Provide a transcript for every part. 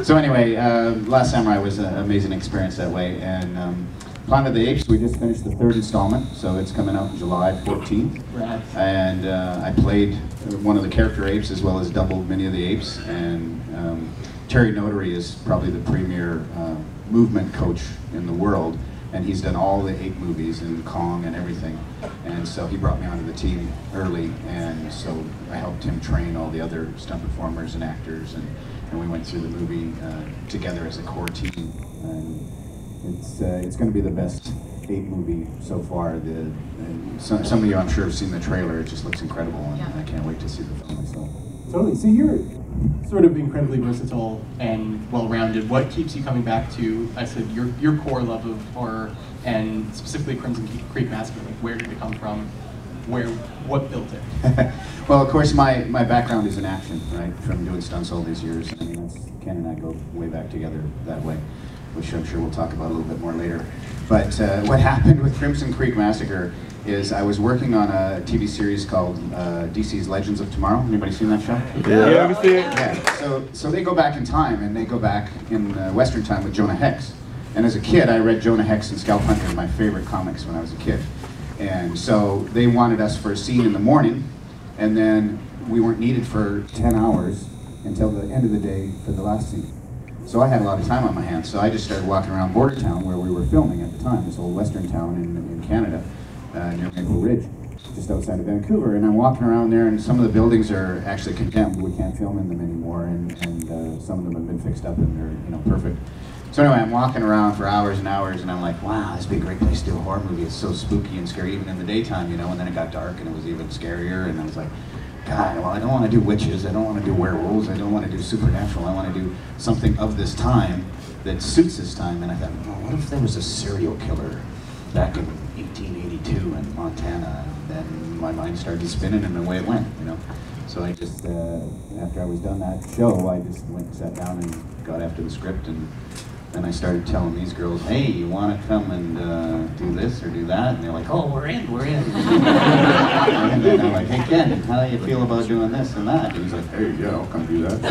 So anyway, Last Samurai was an amazing experience that way, and Planet of the Apes, we just finished the 3rd installment, so it's coming out July 14th. Rad. And I played one of the character apes as well as doubled many of the apes, and Terry Notary is probably the premier movement coach in the world, and he's done all the ape movies and Kong and everything, and so he brought me onto the team early, and so I helped him train all the other stunt performers and actors, and we went through the movie together as a core team. And it's going to be the best ape movie so far. Some of you, I'm sure, have seen the trailer. It just looks incredible, and I can't wait to see the film myself. Totally. So you're sort of incredibly versatile and well-rounded. What keeps you coming back to, I said, your core love of horror, and specifically Crimson Creek Massacre? Like, where did it come from? What built it? Well, of course, my background is in action, right? From doing stunts all these years. I mean, Ken and I go way back together that way, which I'm sure we'll talk about a little bit more later. But what happened with Crimson Creek Massacre is I was working on a TV series called DC's Legends of Tomorrow. Anybody seen that show? Yeah, we see it. Yeah. So they go back in time, and they go back in Western time with Jonah Hex. And as a kid, I read Jonah Hex and Scalp Hunter, my favorite comics when I was a kid. And so they wanted us for a scene in the morning, and then we weren't needed for 10 hours until the end of the day for the last scene. So I had a lot of time on my hands, so I just started walking around Bordertown, where we were filming at the time, this old western town in Canada, near Maple Ridge, just outside of Vancouver. And I'm walking around there, and some of the buildings are actually condemned. We can't film in them anymore, and some of them have been fixed up, and they're perfect. So anyway, I'm walking around for hours and hours, and I'm like, wow, this would be a great place to do a horror movie. It's so spooky and scary, even in the daytime, you know. And then it got dark, and it was even scarier, and I was like, God, well, I don't want to do witches, I don't want to do werewolves, I don't want to do supernatural, I want to do something of this time that suits this time. And I thought, well, what if there was a serial killer back in 1882 in Montana? And then my mind started spinning, and away it went, you know. So I just, after I was done that show, I just went and sat down and got after the script, and then I started telling these girls, hey, you want to come and do this or do that? And they're like, oh, we're in. And then I'm like, hey, Ken, how do you feel about doing this and that? And he's like, hey, yeah, I'll come do that.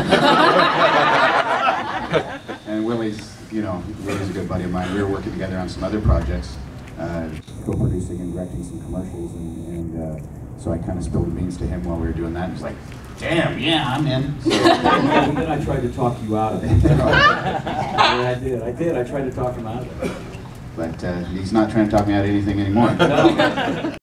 And Willie's a good buddy of mine. We were working together on some other projects, co-producing and directing some commercials, and so I kind of spilled the beans to him while we were doing that. And he's like, damn, yeah, I'm in. So, And then I tried to talk you out of it. Yeah, I did. I tried to talk him out of it. But he's not trying to talk me out of anything anymore. No.